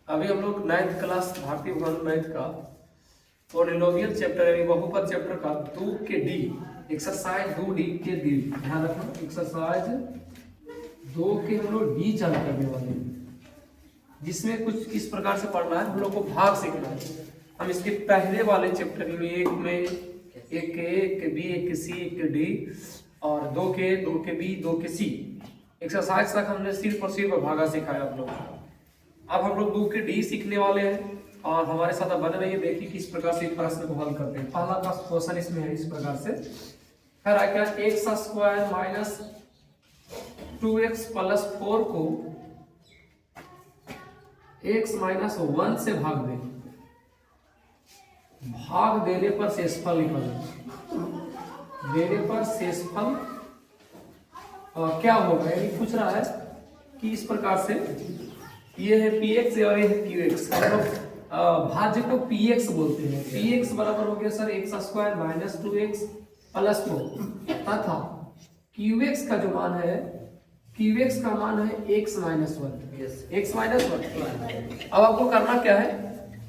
अभी हम लोग 9th क्लास भारतीय भवन मैथ का पॉलिनोमियल चैप्टर यानी बहुपद चैप्टर का 2 के डी एक्सरसाइज 2D के डी ध्यान रखना। एक्सरसाइज 2 के हम लोग डी चालू करने वाले हैं, जिसमें कुछ इस प्रकार से पढ़ना है। हम लोग को भाग सीखना है। हम इसके पहले वाले चैप्टर में एक के ए, एक के बी, एक के सी, एक के डी और 2 के बी, 2 के सी एक्सरसाइज तक हमने सिर्फ और सिर्फ भागा सिखाया आप लोग। अब हम लोग 2 के डी सीखने वाले हैं और हमारे साथ अब बने रहिए। देखिए किस प्रकार से प्रश्न को हल करते हैं। पहला क्वेश्चन इसमें है इस प्रकार से, फिर आ क्या x square minus 2x plus 4 को x माइनस 1 से भाग दें। भाग देने पर शेषफल निकालें। देने पर शेषफल क्या होगा, यानी पूछ रहा है कि इस प्रकार से ये है px और ये है qx। भाज्य को px बोलते हैं। px बराबर हो गया sir x square minus 2x plus 4 तथा qx का जो मान है, qx का मान है x माइनस 1। x minus 1। अब आपको करना क्या है,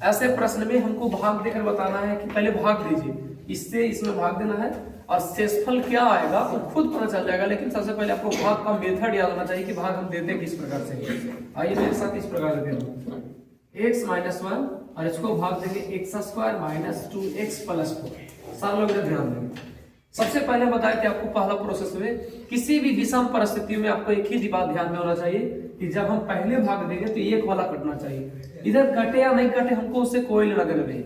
ऐसे प्रश्न में हमको भाग देकर बताना है कि पहले भाग दीजिए, इससे इसमें भाग देना है और शेषफल क्या आएगा वो खुद पता चल जाएगा। लेकिन सबसे पहले आपको भाग का मेथड याद होना चाहिए कि भाग हम देते किस प्रकार से। आइए मेरे साथ इस प्रकार से देना x माइनस 1 और इसको भाग देंगे x square minus 2x plus 4। सारे लोग इधर ध्यान देंगे। सबसे पहले बताया कि आपको पहला प्रोसेस में किसी भी विषम परिस्थितियों में आपको एक ही बात ध्यान में होना चाहिए कि जब हम पहले भाग देंगे तो एक वाला कटना चाहिए। इधर कटे या नहीं कटे हमको उससे कोई लेना देना नहीं।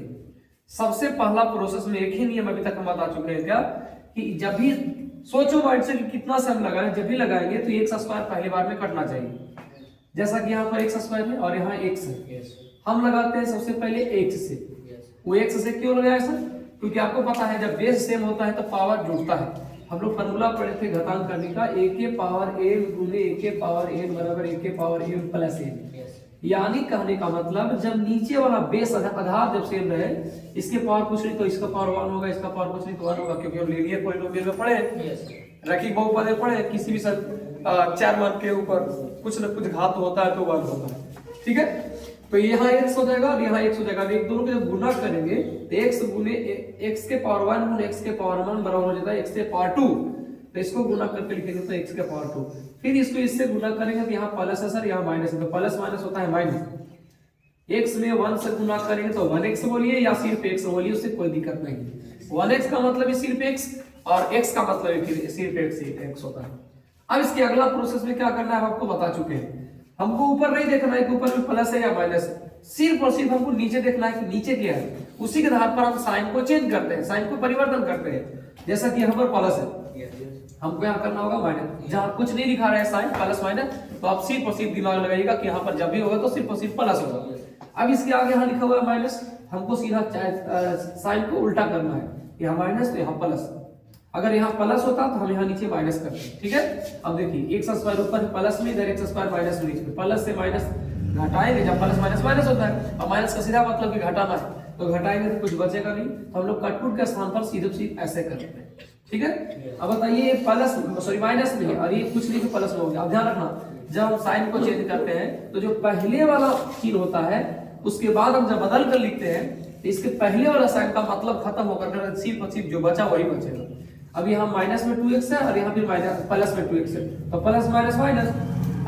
सबसे पहला प्रोसेस में एक ही नियम अभी तक हम बता चुके हैं क्या, कि जब भी सोचो माइंड से कितना से हम लगाएं, जब भी लगाएंगे तो एक्स स्क्वायर पहली बार में कटना चाहिए। जैसा कि यहाँ पर एक्स स्क्वायर है और यहाँ एक्स है, हम लगाते हैं सबसे पहले एक्स से। वो एक्स से क्यों लगाया सर, क्योंकि आपको पता है जब बेस सेम होता है तो पावर जुड़ता है। हम लोग फॉर्मूला पढ़े थे घातांक करने का, a के पावर n गुने a के पावर n बराबर a के पावर n प्लस n। यानी कहने का मतलब जब नीचे वाला बेस आधार जब सेम रहे, इसके पावर कुछ नहीं तो इसका पावर 1 होगा, इसका पावर कुछ नहीं तो 1 होगा, क्योंकि हम लीनियर पॉलिनोमियल में पढ़े, रैखिक बहुपद में पढ़े। किसी भी सर 4 मान के ऊपर कुछ न कुछ घात होता है तो 1 होता है। ठीक है, तो यहाँ x हो जाएगा और यहाँ x हो जाएगा। एक दोनों को जब गुना करेंगे तो x गुने x के पावर 1 गुने x के पावर 1 बराबर हो जाता है x के पावर 2। तो इसको गुना करके लिखेंगे तो x के पावर 2। फिर इसको इससे गुना करेंगे तो यहाँ प्लस है सर, यहाँ माइनस है, तो प्लस माइनस होता है माइनस। x में 1 से गुना करेंगे तो 1x बोलिए या सिर्फ x बोलिए, उससे कोई दिक्कत नहीं। 1x का मतलब है सिर्फ x और x का मतलब है फिर सिर्फ x होता है। अब इसके अगला प्रोसेस में क्या करना है आपको बता चुके हैं। हमको ऊपर नहीं देखना है कि ऊपर में प्लस है या माइनस है, सिर्फ और सिर्फ हमको नीचे देखना है कि नीचे क्या है। उसी के आधार पर हम साइन को चेंज करते हैं, साइन को परिवर्तन करते हैं। जैसा कि यहाँ पर प्लस है, हमको यहाँ करना होगा माइनस। जहाँ कुछ नहीं लिखा रहा है साइन प्लस माइनस, तो आप सिर्फ और सिर्फ दिमाग लगाइएगा कि यहाँ पर जब भी होगा तो सिर्फ और सिर्फ प्लस होगा। अब इसके आगे यहाँ लिखा हुआ है माइनस, हमको सीधा साइन को उल्टा करना है, यहाँ माइनस तो यहाँ प्लस। अगर यहाँ प्लस होता तो हम यहाँ नीचे माइनस करते हैं। ठीक है, अब देखिए एक्स स्क्वायर ऊपर प्लस में, इधर एक्स स्क्वायर माइनस में, नीचे प्लस से माइनस घटाएंगे, जब प्लस माइनस माइनस होता है और माइनस का सीधा मतलब कि घटाना है, तो घटाएंगे तो कुछ बचेगा नहीं, तो हम लोग कटपुट के स्थान पर सीधे सीधे ऐसे करते हैं। ठीक है, अब बताइए प्लस सॉरी माइनस में है और ये कुछ नहीं तो प्लस में हो गया। अब ध्यान रखना जब हम साइन को चेंज करते हैं तो जो पहले वाला चिन्ह होता है उसके बाद हम जब बदल कर लिखते हैं तो इसके पहले वाला साइन का मतलब खत्म होकर सिर्फ और सिर्फ जो बचा वही बचेगा। अब यहाँ माइनस में 2x है और यहाँ फिर माइनस प्लस में 2x है, तो प्लस माइनस माइनस।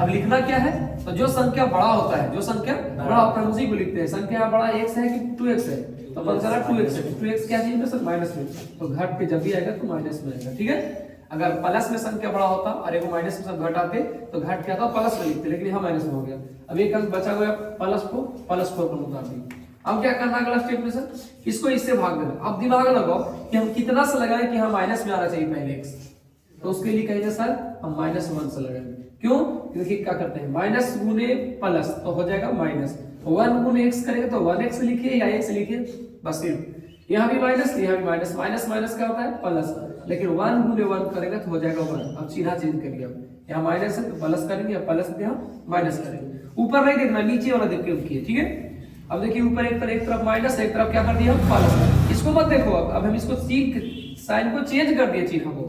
अब लिखना क्या है, तो जो संख्या बड़ा होता है, जो संख्या बड़ा होता है उसी को लिखते हैं। संख्या बड़ा x है कि 2x है, तो पता चला 2x है। 2x क्या चीज में सर, माइनस में, तो घट के जब भी आएगा तो माइनस में आएगा। ठीक है, अगर प्लस में संख्या बड़ा होता और एक माइनस में सब घटाते तो घट क्या था प्लस में लिखते, लेकिन यहाँ माइनस में हो गया। अब एक अंक बचा हुआ प्लस 4 पर उतार दिए। अब क्या करना अगला स्टेप में सर, इसको इससे भाग देना। अब दिमाग लगाओ कि हम कितना से लगाएं कि हाँ माइनस में आना चाहिए पहले x, तो उसके लिए कहेंगे सर हम -1 से लगाएंगे। क्यों, क्योंकि क्या करते हैं माइनस गुने प्लस तो हो जाएगा माइनस, 1 गुने x करेंगे तो 1x लिखिए या x लिखिए, बस सिर्फ यहाँ भी माइनस यहाँ भी माइनस, माइनस माइनस क्या होता है प्लस, लेकिन 1 गुने 1 करेंगे तो हो जाएगा 1। अब सीधा चेंज करिए, अब यहाँ माइनस है तो प्लस करेंगे, प्लस है यहाँ माइनस करेंगे। ऊपर नहीं देखना, नीचे वाला देख के उठिए। ठीक है, अब देखिए ऊपर एक तरफ माइनस, एक तरफ क्या कर दिया प्लस। इसको मत देखो, अब हम इसको साइन को चेंज कर दिए चिन्ह को,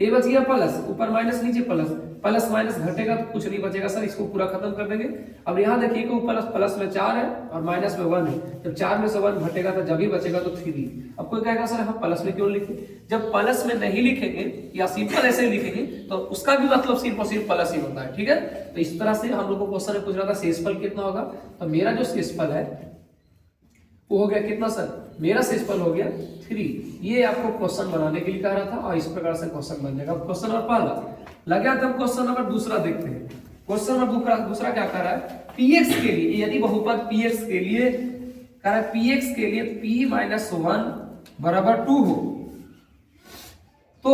ये बच गया प्लस, ऊपर माइनस नीचे प्लस। प्लस माइनस घटेगा तो कुछ नहीं बचेगा सर, इसको पूरा खत्म कर देंगे। अब यहाँ देखिए कि प्लस प्लस में 4 है और माइनस में 1 है, जब 4 में से 1 घटेगा तो जब ही बचेगा तो 3। अब कोई कहेगा सर हम प्लस में क्यों लिखे, जब प्लस में नहीं लिखेंगे या सिंपल ऐसे ही लिखेंगे तो उसका भी मतलब सिर्फ और सिर्फ प्लस ही होता है, ठीक है। तो इस तरह से हम लोग को क्वेश्चन में पूछ रहा था शेषफल कितना होगा, तो मेरा जो शेषफल है वो हो गया कितना सर, मेरा शेषफल हो गया 3। ये आपको क्वेश्चन बनाने के लिए कह रहा था और इस प्रकार से क्वेश्चन बन जाएगा। क्वेश्चन नंबर पहला लगा था, क्वेश्चन नंबर दूसरा देखते हैं। क्वेश्चन नंबर दूसरा क्या कह रहा है, px के लिए यदि बहुपद px के लिए कह रहा है px के लिए p-1 बराबर 2 हो, तो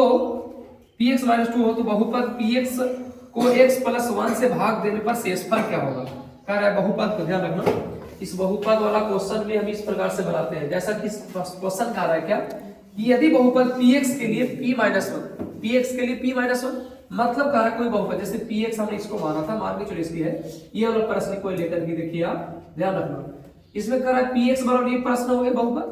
px माइनस 2 हो तो बहुपद px को x प्लस 1 से भाग देने पर शेषफल क्या होगा। कह रहा है बहुपद को ध्यान रखना, इस बहुपद वाला क्वेश्चन में हम इस प्रकार से बनाते हैं जैसा कि क्वेश्चन कह रहा है क्या कि यदि बहुपद px के लिए p-1, px के लिए p-1 मतलब कह रहा है कोई बहुपद, जैसे px हमने इसको माना था, मान के चलो इसकी है, ये वाला प्रश्न कोई लेकर के देखिए आप ध्यान रखना। इसमें कह रहा है px बराबर, ये प्रश्न हो गया बहुपद,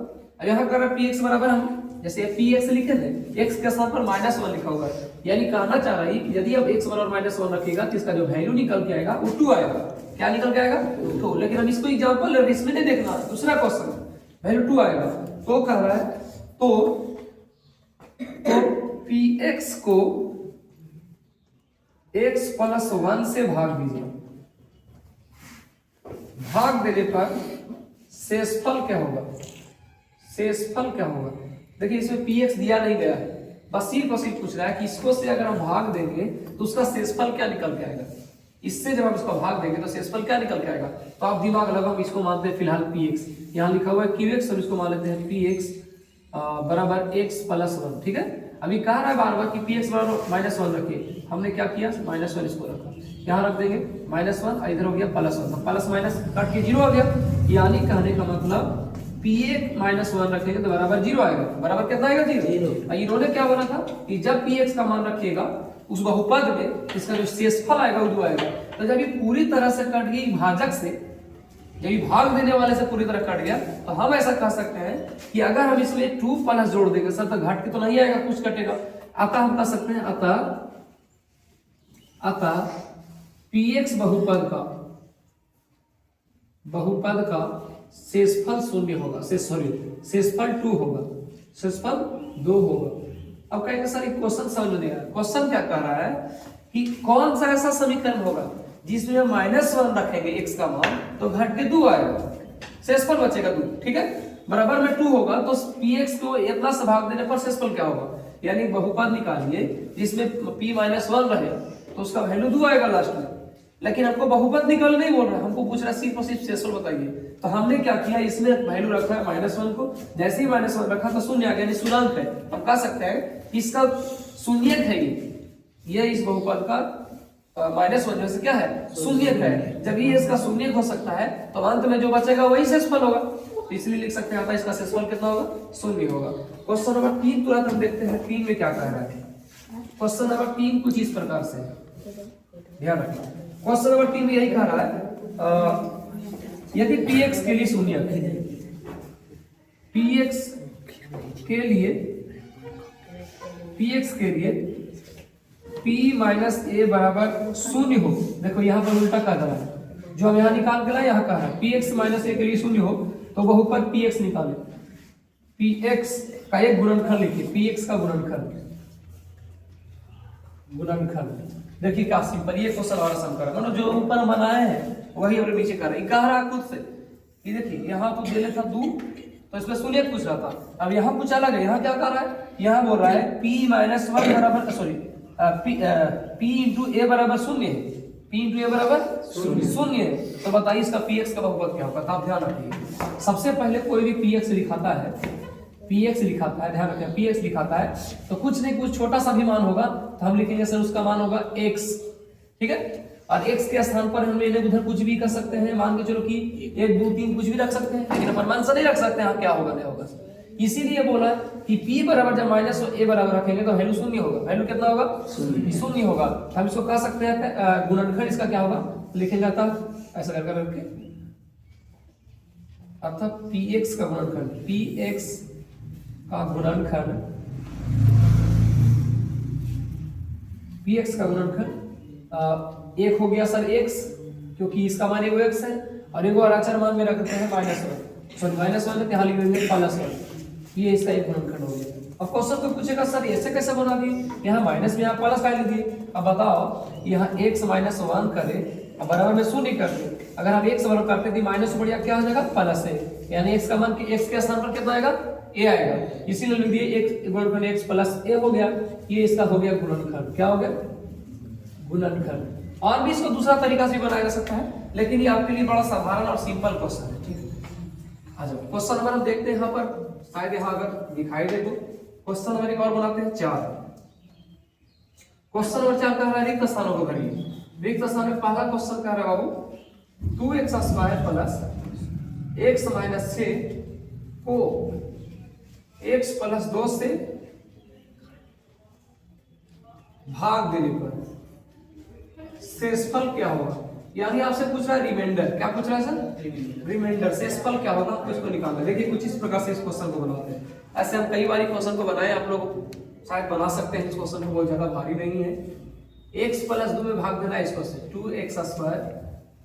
और यहाँ कह रहा है px बराबर हम जैसे px लिखे थे, x के स्थान पर -1 लिखा होगा, यानी कहना चाह रहा है कि यदि अब x बराबर -1 रखिएगा तो इसका जो वैल्यू निकल के आएगा वो 2 आएगा। क्या निकल के आएगा 2, लेकिन हम इसको एग्जांपल इसमें नहीं देखना, दूसरा क्वेश्चन वैल्यू 2 आएगा। तो कह रहा है तो px को x प्लस 1 से भाग दीजिए, भाग देने पर शेषफल क्या होगा, शेषफल क्या होगा। देखिए इसमें px दिया नहीं गया है, बस सिर्फ और सिर्फ पूछ रहा है कि इसको से अगर हम भाग देंगे तो उसका शेषफल क्या निकल के आएगा, इससे जब हम इसको भाग देंगे तो शेषफल क्या निकल के आएगा। तो आप दिमाग लगाओ, हम इसको मानते हैं फिलहाल px, यहाँ लिखा हुआ है qx, हम इसको मान लेते हैं px बराबर x प्लस 1, ठीक है। अभी कह रहा है बार बार कि px बराबर -1 रखिए, हमने क्या किया -1 इसको रखा, यहाँ रख देंगे -1, इधर हो गया +1, तो प्लस माइनस कट के 0 आ गया, यानी कहने का मतलब px -1 रखेंगे तो बराबर 0 आएगा। बराबर कितना आएगा 0। इन्होंने क्या बोला था कि जब px का मान रखिएगा उस बहुपद में इसका जो शेषफल आएगा वो 2 आएगा। तो जब ये पूरी तरह से कट गई भाजक से, जब ये भाग देने वाले से पूरी तरह कट गया, तो हम ऐसा कह सकते हैं कि अगर हम इसमें 2 प्लस जोड़ देंगे सर तो घट के तो नहीं आएगा, कुछ कटेगा। अतः हम कह सकते हैं अतः px बहुपद का शेषफल 0 होगा, शेषफल 2 होगा, शेषफल 2 होगा। अब कहेंगे सर क्वेश्चन समझ नहीं आया, क्वेश्चन क्या कह रहा है कि कौन सा ऐसा समीकरण होगा जिसमें हम -1 रखेंगे x का मान तो घट के 2 आएगा, शेषफल बचेगा 2, ठीक है। बराबर में 2 होगा तो px को इतना से भाग देने पर शेषफल क्या होगा, यानी बहुपद निकालिए जिसमें p-1 रहे तो उसका वैल्यू 2 आएगा लास्ट में। लेकिन हमको बहुपद निकल नहीं बोल रहा, हमको पूछ रहा है सिर्फ और सिर्फ शेषफल बताइए। तो हमने क्या किया, इसमें वैल्यू रखा है -1 को, जैसे ही -1 रखा तो शून्य आ गया, यानी शून्यांक है। हम कह सकते हैं कि इसका शून्यक है ये इस बहुपद का -1 से क्या है शून्यक है। जब ये इसका शून्यक हो सकता है तो अंत में जो बचेगा वही शेषफल होगा, तो इसलिए लिख सकते हैं इसका शेषफल कितना होगा 0 होगा। क्वेश्चन नंबर 3 तुरंत हम देखते हैं 3 में क्या कह रहा है। क्वेश्चन नंबर 3 कुछ इस प्रकार से, ध्यान रखना। क्वेश्चन नंबर 3 में यही कह रहा है यदि px के लिए शून्यक है, px के लिए p-a बराबर 0 हो। देखो यहाँ पर उल्टा कह रहा है, जो हम यहाँ निकाल के लाए यहाँ कह रहा है px -a के लिए 0 हो तो बहुपद px निकाले, px का एक गुणनखंड लिखिए, px का गुणनखंड देखिए क्या सिंपल, ये क्वेश्चन और आसान करा, जो ऊपर बनाए हैं वही और नीचे कर रहे हैं। कह रहा है खुद से कि देखिए यहाँ तो दे था 2 तो इसमें शून्यक पूछ रहा था, अब यहाँ कुछ अलग है। यहाँ क्या कर रहा है, यहाँ बोल रहा है p-1 बराबर p इंटू a बराबर 0 है, p इंटू a बराबर 0 है। तो बताइए इसका px का बहुपद क्या होगा। तो आप ध्यान रखिए, सबसे पहले कोई भी px लिखाता है, ध्यान रखें px लिखाता है तो कुछ नहीं कुछ छोटा सा भी मान होगा तो हम लिखेंगे सर उसका मान होगा x, ठीक है। और x के स्थान पर हम इधर उधर कुछ भी कर सकते हैं, मान के चलो कि 1 2 3 कुछ भी रख सकते हैं, लेकिन अपन मान से नहीं रख सकते हैं क्या होगा नहीं होगा। इसीलिए बोला कि p बराबर जब -a बराबर रखेंगे तो वैल्यू 0 होगा। वैल्यू कितना होगा 0 होगा। हम इसको कह सकते हैं गुणनखंड इसका क्या होगा, लिखेंगे अतः ऐसा करके रख के अतः px का गुणनखंड, px का गुणनखंड, px का गुणनखंड एक हो गया सर x, क्योंकि इसका मान एगो x है, और एगो अचर मान में रखते हैं -1, सॉरी -1 यहाँ लिख देंगे +1। ये इसका एक गुणनखंड हो गया। अब क्वेश्चन को पूछेगा सर ऐसे कैसे बना दिए, यहाँ माइनस में यहाँ प्लस का लिख दिए। अब बताओ यहाँ x -1 करे, अब बराबर में शून्य कर दे। अगर हम x बराबर करते थे माइनस से बढ़िया क्या हो जाएगा प्लस है, यानी x का मान x के स्थान पर कितना आएगा a आएगा, इसीलिए लिख दिए x गुणनखंड x प्लस a हो गया। ये इसका हो गया गुणनखंड, क्या हो गया गुणनखंड। और भी इसको दूसरा तरीका से बनाया जा सकता है, लेकिन ये आपके लिए बड़ा साधारण और सिंपल क्वेश्चन है। ठीक है, आ जाओ क्वेश्चन नंबर हम देखते हैं। यहाँ पर शायद यहाँ अगर दिखाई दे तो क्वेश्चन नंबर एक और बनाते हैं 4। क्वेश्चन नंबर 4 कह रहा है रिक्त स्थानों को भरिए। रिक्त स्थान में पहला क्वेश्चन कह रहा है बाबू 2x² प्लस x - 6 को x + 2 से भाग देने पर शेषफल क्या होगा। यानी आपसे पूछ रहा है रिमाइंडर, क्या पूछ रहा है सर रिमाइंडर, शेषफल क्या होगा आपको इसको निकालना है। देखिए कुछ इस प्रकार से इस क्वेश्चन को बनाते हैं। ऐसे हम कई बार क्वेश्चन को बनाए, आप लोग शायद बना सकते हैं। इस क्वेश्चन को बहुत ज्यादा भारी नहीं है। x + 2 में भाग देना है इसको से 2x²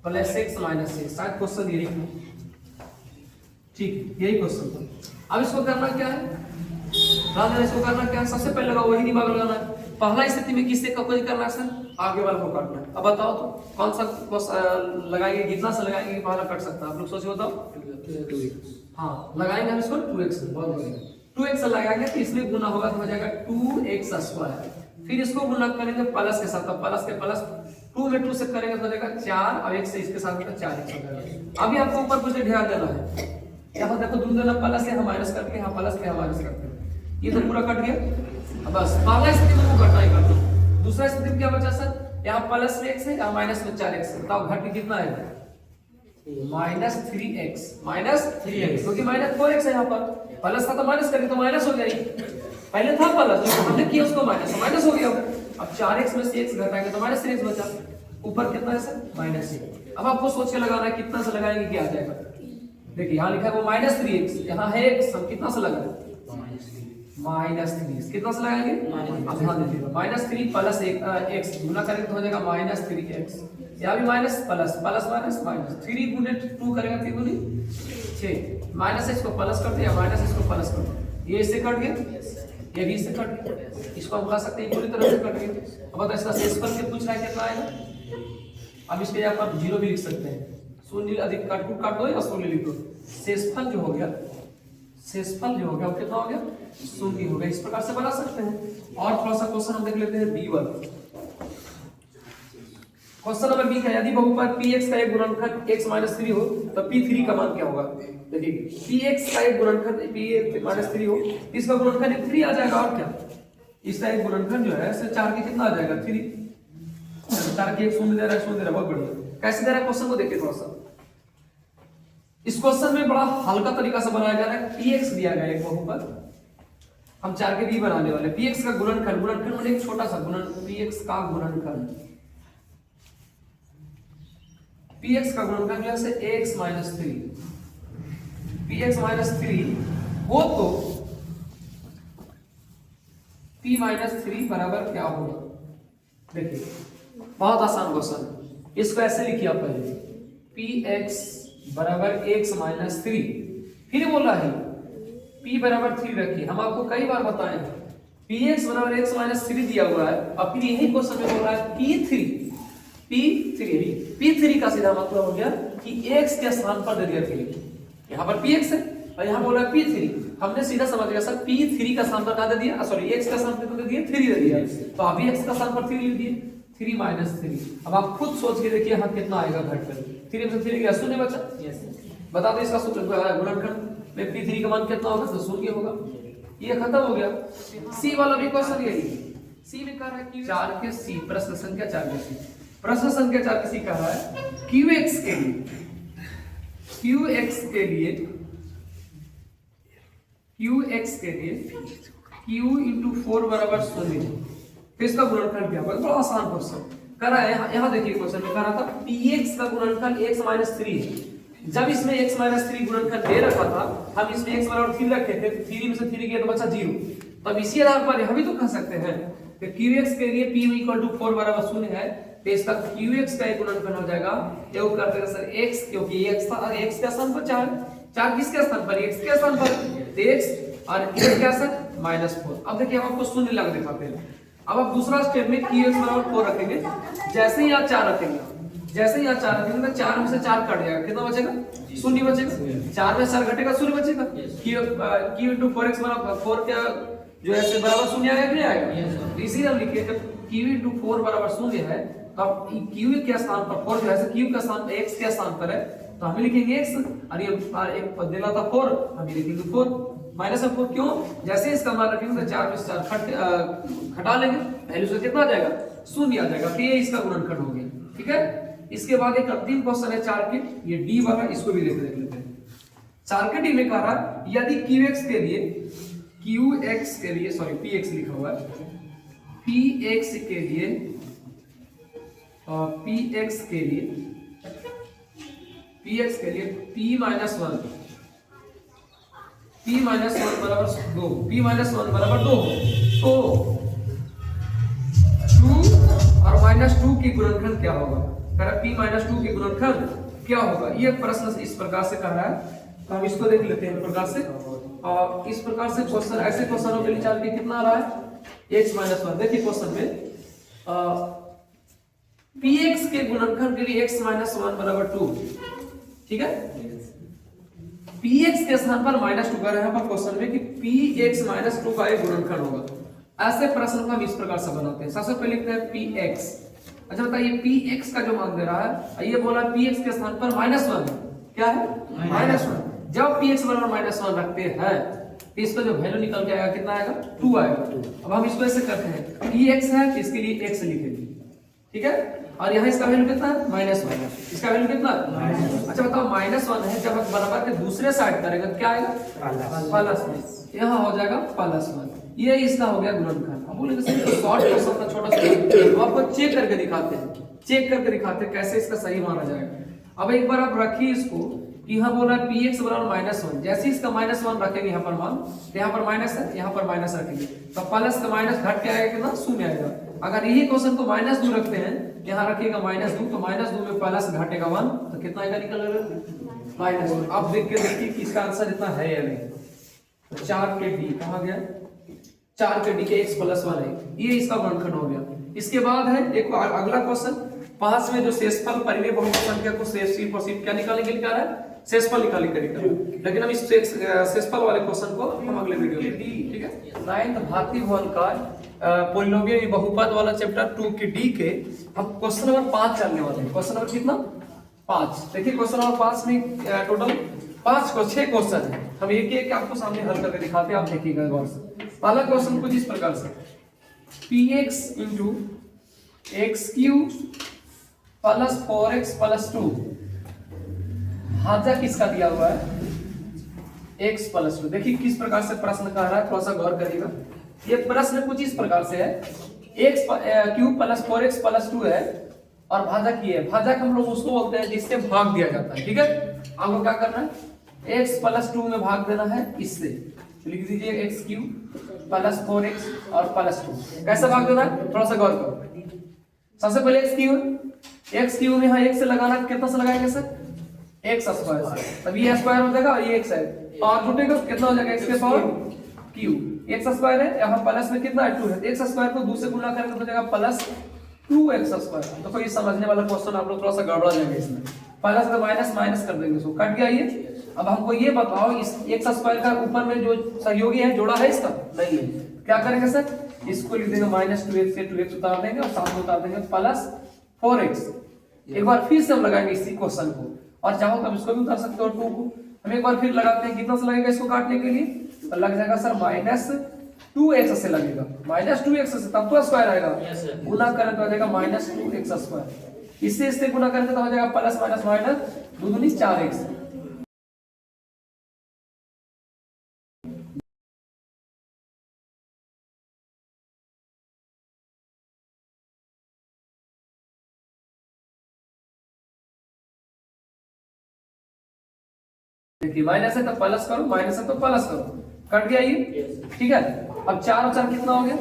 प्लस x - 6, शायद क्वेश्चन यही है। ठीक, यही क्वेश्चन था। अब इसको करना क्या है, इसको करना क्या है, सबसे पहले लगा वही दिमाग लगाना है। पहला स्थिति में किससे कोई करना है सर, आगे वाला को काटना है। अब बताओ तो कौन सा लगाएंगे, कितना से लगाएंगे कि पहला कट सकता है, आप लोग सोचिए बताओ। 2x, हाँ लगाएंगे हम इसको 2x, बहुत बढ़िया 2x लगाएंगे तो इसमें गुना होगा तो हो जाएगा 2x²। फिर इसको गुना करेंगे प्लस के साथ, तो प्लस के प्लस 2 में 2 से करेंगे तो हो जाएगा 4, और 1 से इसके साथ होगा 4x हो जाएगा। अभी आपको ऊपर कुछ ध्यान देना है, यहाँ देखो दोनों तरफ प्लस है, हम माइनस करके यहाँ प्लस के हम माइनस करते हैं, ये तो पूरा कट गया। अब बस पहला स्थिति में वो घटना ही करते हैं। दूसरा स्थिति में क्या बचा सर, यहाँ प्लस में x है, यहाँ माइनस में 4x है, बताओ घट के कितना है -3x, क्योंकि -4x है यहाँ पर, प्लस था तो माइनस करेंगे तो माइनस हो जाएगी। पहले था प्लस, जो हमने किया उसको माइनस हो गया। अब 4x में से x घटाएंगे तो -3x बचा, ऊपर कितना है सर -1। अब आपको सोच के लगाना है कितना से लगाएंगे क्या आ जाएगा। देखिए यहाँ लिखा है वो -3x, यहाँ है x, हम कितना से लगाएंगे -3, कितना से लगाएंगे अब ध्यान दीजिएगा -3 प्लस x गुना करेंगे तो हो जाएगा -3x, यहाँ भी माइनस प्लस प्लस माइनस 3 गुने 2 करेंगे 3 गुनी 6, माइनस इसको प्लस करते हैं, माइनस इसको प्लस करते, ये इससे कट गया, ये भी इससे कट गया, इसको हम बुला सकते हैं पूरी तरह से कट गया। अब बताओ इसका शेषफल से पूछ रहा है कितना आएगा। अब इसके यहाँ पर 0 भी लिख सकते हैं, शून्य अधिक काट दो या शून्य लिख दो। शेषफल जो हो गया वो कितना हो गया, शून्य हो गया। इस प्रकार से बना सकते हैं। और थोड़ा सा क्वेश्चन हम देख लेते हैं B1। क्वेश्चन नंबर B का, यदि बहुपद Px का एक गुणनखंड x - 3 हो तो P3 का मान क्या होगा। देखिए Px का एक गुणनखंड P - 3 हो, इसका गुणनखंड 3 आ जाएगा, और क्या इसका एक गुणनखंड जो है 4 के कितना आ जाएगा 3, 4 के 1 शून्य दे रहा है, शून्य दे रहा है, बहुत बढ़िया। कैसे दे रहा है क्वेश्चन को देखिए थोड़ा सा। इस क्वेश्चन में बड़ा हल्का तरीका से बनाया जा रहा है। Px दिया गया एक बहुपद, हम 4 के भी बनाने वाले। Px का गुणनखंड मतलब एक छोटा सा Px का गुणनखंड, Px का गुणनखंड जैसे x - 3, Px - 3 हो तो P - 3 बराबर क्या होगा। देखिए बहुत आसान क्वेश्चन, इसको ऐसे लिखिए आप पहले Px बराबर x - 3, फिर बोला है P बराबर 3 रखिए। हम आपको कई बार बताए हैं Px बराबर x - 3 दिया हुआ है, और फिर यही क्वेश्चन में बोल रहा है P3 का सीधा मतलब हो गया कि x के स्थान पर दे दिया 3, यहाँ पर Px है और यहाँ बोला P3, हमने सीधा समझ लिया सर P3 का स्थान पर कहाँ दे दिया, सॉरी x का स्थान पर दे दिया 3 दे दिया, तो अभी x का स्थान पर 3 लिख दिए, 3 - 3। अब आप खुद सोच के देखिए यहाँ कितना आएगा घट कर, 3 में से 3 गया शून्य बचा। बता दो इसका सूत्र गुणनखंड में P3 का मान कितना होगा, तो शून्य होगा। ये खत्म हो गया। C वाला भी क्वेश्चन यही, C में कह रहा है कि 4 के C, प्रश्न संख्या 4 के C, प्रश्न संख्या 4 के C कह रहा है QX के लिए Q × 4 बराबर 0, तो इसका गुणनखंड क्या होगा। बड़ा आसान क्वेश्चन कर रहा है। यहाँ देखिए क्वेश्चन में कह रहा था Px का गुणनखंड x - 3 है। जब इसमें x - 3 गुणनखंड दे रखा था, हम इसमें x बराबर 3 रखे थे, 3 में से 3 गया तो बचा 0। तब इसी आधार पर हम भी तो कह सकते हैं कि Qx के लिए P = 4 बराबर 0 है, तो इसका qx का एक गुणनफल हो जाएगा, ये वो कर देगा सर x, क्योंकि ये x था और x के स्थान पर 4, 4 किसके स्थान पर, x के स्थान पर, तो x और ये क्या सर -4। अब देखिए हम आपको शून्य लगा दिखाते हैं। अब आप दूसरा स्टेप में qx बराबर 4 रखेंगे, जैसे ही आप 4 रखेंगे, जैसे ही आप 4 रखेंगे तो 4 में से 4 कट जाएगा, कितना बचेगा, शून्य बचेगा, 4 में 4 घटेगा, शून्य बचेगा। q into 4x बराबर 4 क्या जो ऐसे बराबर शून्य आएगा कि नहीं आएगा, इसीलिए हम लिखे जब q into 4 बराबर शून्य है तो अब q के स्थान पर 4 जो है q का स्थान x के स्थान पर है तो हम लिखेंगे x, और ये एक पद देना था 4, हम लिखेंगे 4 -4। क्यों, जैसे इसका मान रखेंगे तो 4 में से 4 घटा लेंगे, वैल्यू से कितना आ जाएगा, शून्य आ जाएगा, तो ये इसका गुणनखंड हो गया। ठीक है, इसके बाद एक अंतिम क्वेश्चन है 4 के, ये डी वाला, इसको भी देख लेते हैं। 4 के डी में कह रहा यदि qx के लिए सॉरी px लिखा हुआ है, px के लिए p -1 बराबर 2, p -1 बराबर 2, तो 2 और -2 की गुणनखंड क्या होगा, कह रहा p -2 की गुणनखंड क्या होगा, ये प्रश्न इस प्रकार से कह रहा है। तो हम इसको देख लेते हैं इस प्रकार से, और इस प्रकार से क्वेश्चन, ऐसे क्वेश्चनों के लिए 4 के कितना आ रहा है, x -1। देखिए क्वेश्चन में px के गुणनखंड के लिए x -1 बराबर 2, ठीक है, px के स्थान पर -2 का यहाँ पर क्वेश्चन में कि px -2 का एक गुणनखंड होगा। ऐसे प्रश्न को हम इस प्रकार से बनाते हैं। सबसे पहले लिखते हैं px। अच्छा बताइए px का जो मान दे रहा है, ये बोला px के स्थान पर -1 क्या है, -1। जब px बराबर -1 रखते हैं तो इसका जो वैल्यू निकल के आएगा कितना आएगा, 2 आएगा। अब हम इसको ऐसे करते हैं, px है तो इसके लिए x लिखेंगे, ठीक है, और यहाँ इसका वैल्यू कितना है, -1, इसका वैल्यू कितना है। अच्छा बताओ -1 है, जब हम बराबर के दूसरे साइड करेंगे तो क्या आएगा, +1, यहाँ हो जाएगा +1, ये इसका हो गया गुणनखंड। अब बोलेंगे सर शॉर्ट क्वेश्चन था, छोटा सा, आपको चेक करके दिखाते हैं कैसे इसका सही माना जाएगा। अब एक बार आप रखिए इसको कि यहाँ बोला px बराबर -1, जैसे ही इसका -1 रखेंगे यहाँ पर मान, तो यहाँ पर माइनस है, यहाँ पर माइनस रखेंगे तो प्लस का माइनस घट के आएगा कितना, शून्य आएगा। अगर यही क्वेश्चन को -2 रखते हैं, यहाँ रखिएगा -2, तो -2 में प्लस घटेगा 1, तो कितना आएगा, निकल -1। अब देख के देखिए कि इसका आंसर इतना है या नहीं। 4 के डी कहाँ गया, 4 के डी के x +1 है, ये इसका गुणनखंड हो गया। इसके बाद है एक अगला क्वेश्चन, 5 में जो शेषफल परिमेय बहुपद संख्या को शेषफल क्या निकालने के लिए कह रहा है, शेषफल निकालने के लिए। लेकिन हम इस शेषफल वाले क्वेश्चन को हम अगले वीडियो में, ठीक है, 9th भारतीय भवन का पॉलिनोमियल बहुपद वाला चैप्टर 2 के डी के हम क्वेश्चन नंबर 5 चलने वाले हैं। क्वेश्चन नंबर कितना, 5। देखिए क्वेश्चन नंबर 5 में टोटल 6 क्वेश्चन है, हम एक एक आपको सामने हल करके दिखाते हैं, आप देखिएगा गौर से। पहला क्वेश्चन कुछ इस प्रकार से, px into x³ + 4x + 2 भाजा किसका दिया हुआ है, x + 2। देखिए किस प्रकार से प्रश्न कह रहा है, थोड़ा सा गौर करिएगा। ये प्रश्न कुछ इस प्रकार से है, x³ + 4x + 2 है और भाजक की है। भाजक हम लोग उसको बोलते हैं जिससे भाग दिया जाता है, ठीक है। आपको क्या करना है, x + 2 में भाग देना है इससे, तो लिख दीजिए x³ + 4x और +2। कैसे भाग देना है, थोड़ा सा गौर करो। सबसे पहले x³ में यहाँ 1 से लगाना, कितना से लगाएंगे सर, x², तब ये स्क्वायर हो जाएगा और ये x है, और जुटेगा कितना हो जाएगा, x के पावर q, x² है, यहाँ प्लस में कितना है, 2 है, x² को 2 से गुणा करेंगे तो हो जाएगा +2x²। तो कोई समझने वाला क्वेश्चन आप लोग थोड़ा सा गड़बड़ा जाएंगे इसमें, प्लस में माइनस कर देंगे, इसको कट गया ये। अब हमको ये बताओ इस x² का ऊपर में जो सहयोगी है जोड़ा है इसका, नहीं है, क्या करेंगे सर, इसको लिख देंगे -2x से 2x उतार देंगे और साथ में उतार देंगे +4x। एक बार फिर से हम लगाएंगे इसी क्वेश्चन को, और चाहो तब इसको भी उतार सकते हो 2 को। हम एक बार फिर लगाते हैं, कितना से लगेगा इसको काटने के लिए, तो लग जाएगा सर -2x से लगेगा, -2x से, तब तो स्क्वायर आएगा, गुना करें तो आ जाएगा -2x², इससे गुना करेंगे तो हो जाएगा +- 2 × 4x। देखिए माइनस है तो प्लस करो, माइनस है तो प्लस करो, कट गया ये, ठीक है। अब 4 और 4 कितना हो गया,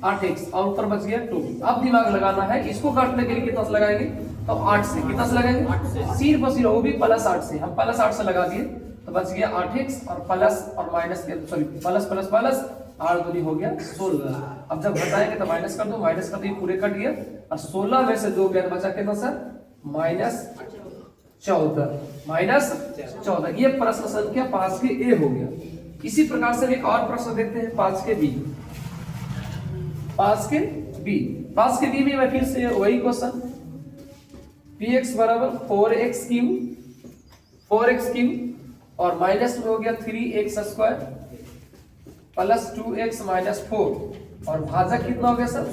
8x और ऊपर बच गया 2। अब दिमाग लगाना है, इसको काटने के लिए कितना से लगाएंगे, तो 8 से। कितना से लगाएंगे, 8 से, सिर्फ और सिर्फ वो भी प्लस 8 से। हम प्लस 8 से लगा दिए तो बच गया 8x और प्लस और माइनस के सॉरी प्लस प्लस प्लस 8 दूनी हो गया 16। अब जब घटाएंगे तो माइनस कर दो, माइनस कर दो, ये पूरे कट गया और 16 में से 2 गया तो बचा कितना सर, -14। -14 ये प्रश्न संख्या 5 के ए हो गया। इसी प्रकार से एक और प्रश्न देखते हैं 5 के बी। 5 के बी में मैं फिर से वही क्वेश्चन, px बराबर 4x क्यूब और माइनस में हो गया 3x square plus 2x minus 4 और भाजक कितना हो गया सर,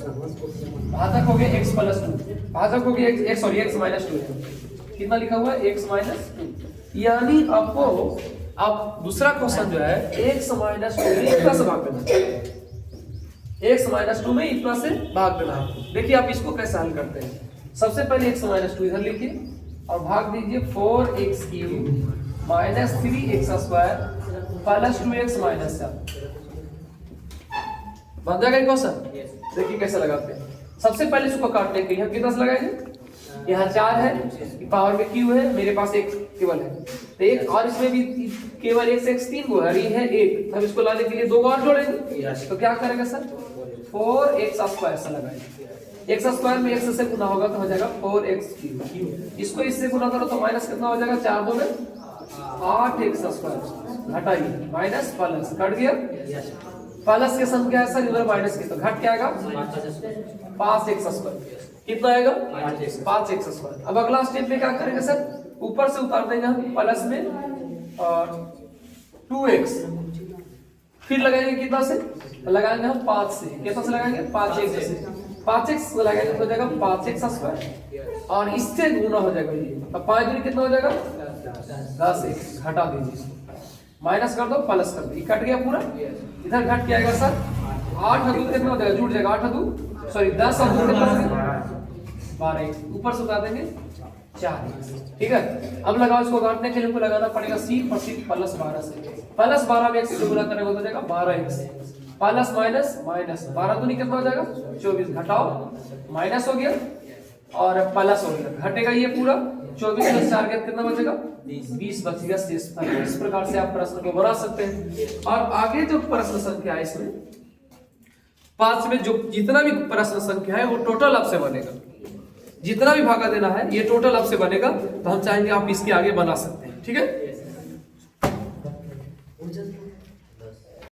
भाजक हो गया x प्लस 2, भाजक हो गया x सॉरी x माइनस 2 है। कितना लिखा हुआ है, x माइनस 2। यानी आपको अब दूसरा क्वेश्चन जो है x माइनस 2 में इतना से भाग देना, x माइनस 2 में इतना से भाग देना। देखिए आप इसको कैसे हल करते हैं। सबसे पहले x माइनस 2 इधर लिखिए और भाग दीजिए 4x cube minus 3x square plus 2x minus 7। बन जाएगा क्वेश्चन। देखिए कैसे लगाते हैं। सबसे पहले इसको काटने के लिए हम कितना से लगाएंगे, यहाँ 4 है, पावर में क्यू है, मेरे पास एक केवल है तो एक, और इसमें भी केवल एक से x 3 गो है, ये है 1। हम इसको लाने के लिए 2 और जोड़ेंगे तो क्या करेंगे सर, 4x स्क्वायर से लगाएंगे। x स्क्वायर में x से गुना होगा तो हो जाएगा 4x क्यूब। इसको इससे गुना करो तो माइनस कितना हो जाएगा, 4 2 में 8x स्क्वायर। घटाइए माइनस प्लस कट गया, प्लस के संख्या है सर इधर माइनस की तो घट क्या आएगा 5x स्क्वायर। कितना आएगा 5x स्क्वायर। अब अगला स्टेप में क्या करेंगे सर, ऊपर से उतार देंगे हम प्लस में और 2x, फिर लगाएंगे कितना से, लगाएंगे हम 5 से। कितना से लगाएंगे 5x से, 5x लगाएंगे तो हो जाएगा 5x स्क्वायर और इससे गुना हो जाएगा ये। अब 5 दूनी कितना हो जाएगा 10x। घटा दीजिए इसको, माइनस कर दो प्लस कर दो, कट गया पूरा। इधर घट क्या आएगा सर, 8 दूनी कितना हो जाएगा, जुड़ जाएगा 8 दूनी सॉरी 10 और 2 कितना हो गया 12x। ऊपर से उतार देंगे 4x। ठीक है। अब लगाओ इसको काटने के लिए हमको लगाना पड़ेगा सिर्फ और सिर्फ प्लस 12 से। प्लस 12 में x से गुना करेंगे तो हो जाएगा 12x प्लस माइनस माइनस 12 दूनी कितना हो जाएगा 24। घटाओ माइनस हो गया और प्लस हो गया, घटेगा ये पूरा 24 प्लस 4 कितना बचेगा 20 बच गया शेष। इस प्रकार से आप प्रश्न को बना सकते हैं। और आगे जो प्रश्न संख्या है इसमें 5 में जो जितना भी प्रश्न संख्या है वो टोटल आपसे बनेगा, जितना भी भागा देना है ये टोटल आपसे बनेगा। तो हम चाहेंगे आप इसके आगे बना सकते हैं। ठीक है।